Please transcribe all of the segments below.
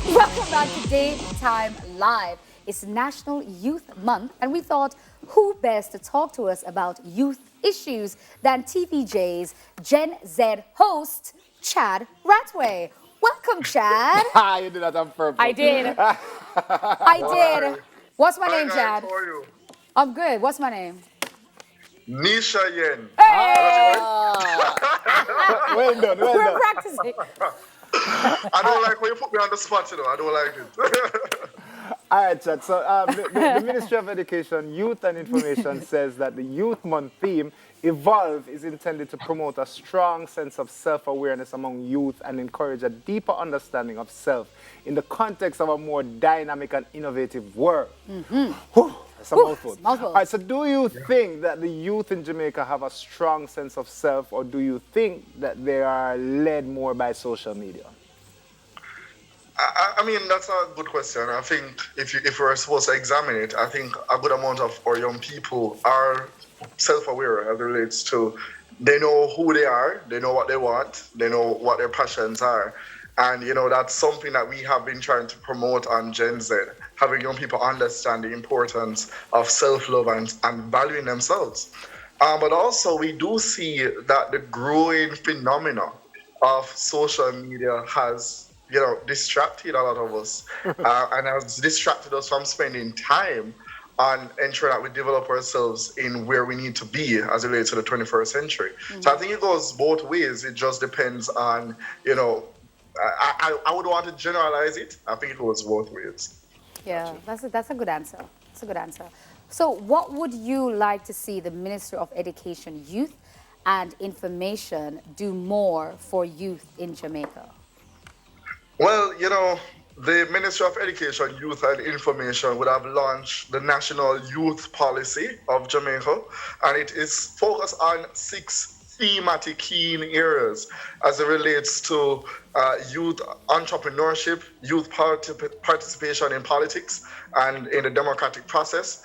Welcome back to Daytime Live. It's National Youth Month, and we thought who best to talk to us about youth issues than TVJ's Gen Z host, Chad Ratway. Welcome, Chad. You did that on purpose. I did. I did. What's my name, Hi guys, Chad? how are you? I'm good. What's my name? Nisha Yen. Hey! Well done, well We're done. practicing. I don't like when you put me on the spot, I don't like it. All right, Chad. So the Ministry of Education, Youth and Information says that the Youth Month theme, Evolve, is intended to promote a strong sense of self-awareness among youth and encourage a deeper understanding of self in the context of a more dynamic and innovative world. Whew, that's a mouthful. It's a mouthful. All right, so do you think that the youth in Jamaica have a strong sense of self, or do you think that they are led more by social media? I mean, that's a good question. I think if we're supposed to examine it, I think a good amount of our young people are self-aware as it relates to they know who they are, they know what they want, they know what their passions are. And, that's something that we have been trying to promote on Gen Z, having young people understand the importance of self-love and valuing themselves. But also, we do see that the growing phenomena of social media has distracted a lot of us and has distracted us from spending time on ensuring that we develop ourselves in where we need to be as it relates to the 21st century. So I think it goes both ways. It just depends on, I would want to generalize it. I think it goes both ways. Yeah, that's a good answer. That's a good answer. So what would you like to see the Minister of Education, Youth and Information do more for youth in Jamaica? Well, the Ministry of Education, Youth and Information would have launched the National Youth Policy of Jamaica, and it is focused on 6 thematic key areas as it relates to youth entrepreneurship, youth participation in politics and in the democratic process,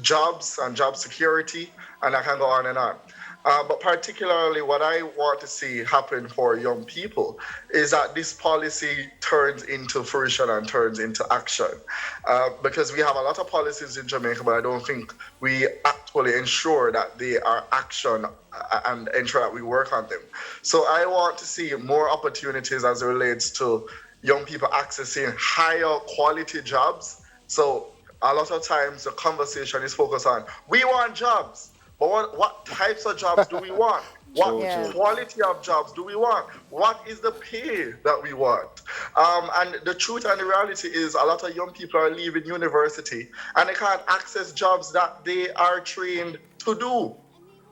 jobs and job security, and I can go on and on. But particularly what I want to see happen for young people is that this policy turns into fruition and turns into action. Because we have a lot of policies in Jamaica, but I don't think we actually ensure that they are action and ensure that we work on them. So I want to see more opportunities as it relates to young people accessing higher quality jobs. So a lot of times the conversation is focused on, we want jobs. But what types of jobs do we want? What quality of jobs do we want? What is the pay that we want? And the truth and the reality is a lot of young people are leaving university and they can't access jobs that they are trained to do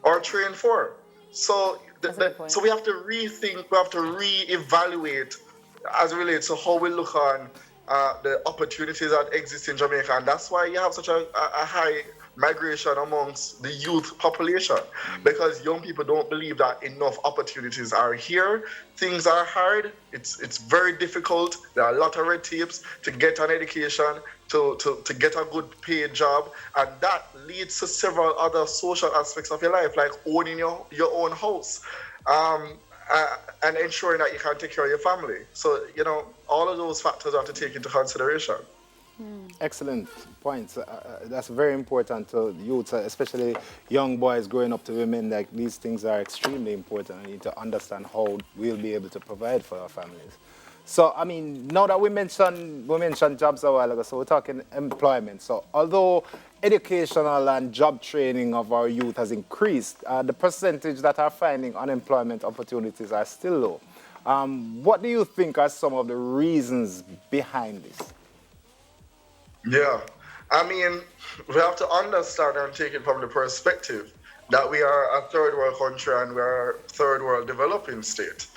or trained for. So, so we have to rethink, we have to reevaluate as it relates to how we look on the opportunities that exist in Jamaica. And that's why you have such a high migration amongst the youth population, because young people don't believe that enough opportunities are here. Things are hard. It's very difficult. There are a lot of red tapes to get an education, to get a good paid job, and that leads to several other social aspects of your life, like owning your own house, and ensuring that you can take care of your family. So all of those factors have to take into consideration. Excellent points. That's very important to youth, especially young boys growing up to women. Like, these things are extremely important. We need to understand how we'll be able to provide for our families. So, I mean, now that we mentioned jobs a while ago, so we're talking employment. So, although educational and job training of our youth has increased, the percentage that are finding unemployment opportunities are still low. What do you think are some of the reasons behind this? Yeah, I mean, we have to understand and take it from the perspective that we are a third world country and we are a third world developing state.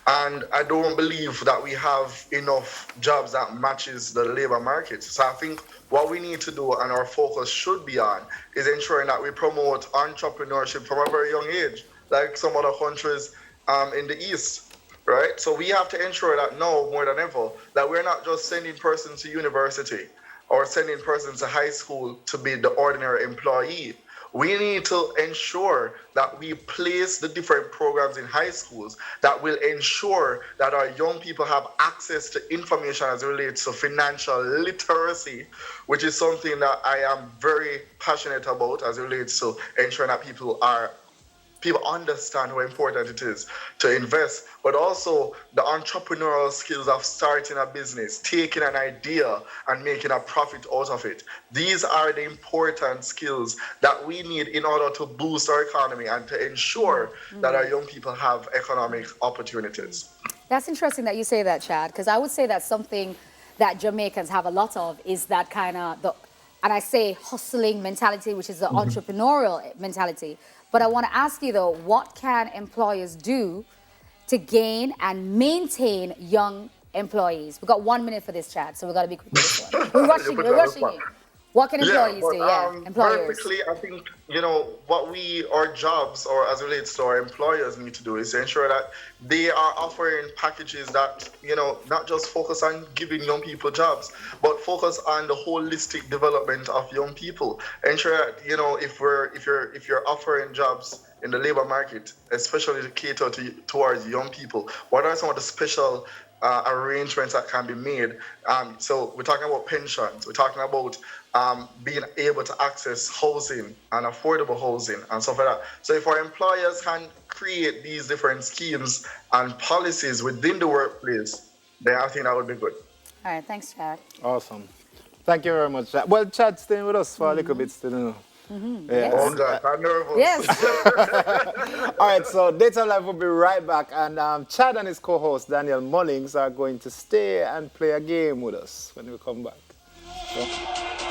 And I don't believe that we have enough jobs that matches the labor market. So I think what we need to do and our focus should be on is ensuring that we promote entrepreneurship from a very young age, like some other countries in the East. Right? So we have to ensure that now more than ever, that we're not just sending persons to university or sending persons to high school to be the ordinary employee. We need to ensure that we place the different programs in high schools that will ensure that our young people have access to information as it relates to financial literacy, which is something that I am very passionate about as it relates to ensuring that people understand how important it is to invest, but also the entrepreneurial skills of starting a business, taking an idea and making a profit out of it. These are the important skills that we need in order to boost our economy and to ensure that our young people have economic opportunities. That's interesting that you say that, Chad, because I would say that something that Jamaicans have a lot of is that kind of and I say hustling mentality, which is the entrepreneurial mentality. But I want to ask you though, what can employers do to gain and maintain young employees? We've got 1 minute for this, Chad, so we've got to be quick with this one. We're rushing you. What can employees do? Very Employers. quickly, I think, what our jobs, or as relates to our employers, need to do is to ensure that they are offering packages that, not just focus on giving young people jobs, but focus on the holistic development of young people. Ensure that, if you're offering jobs in the labor market, especially to cater towards young people, what are some of the special arrangements that can be made? So we're talking about pensions, we're talking about being able to access housing and affordable housing and stuff like that. So if our employers can create these different schemes and policies within the workplace, then I think that would be good. All right, thanks, Chad. Awesome. Thank you very much, Chad. Well, Chad's staying with us for a little bit still, Yes. Oh God, I'm nervous. Yes. All right, so Data Live will be right back, and Chad and his co-host Daniel Mullings are going to stay and play a game with us when we come back. So.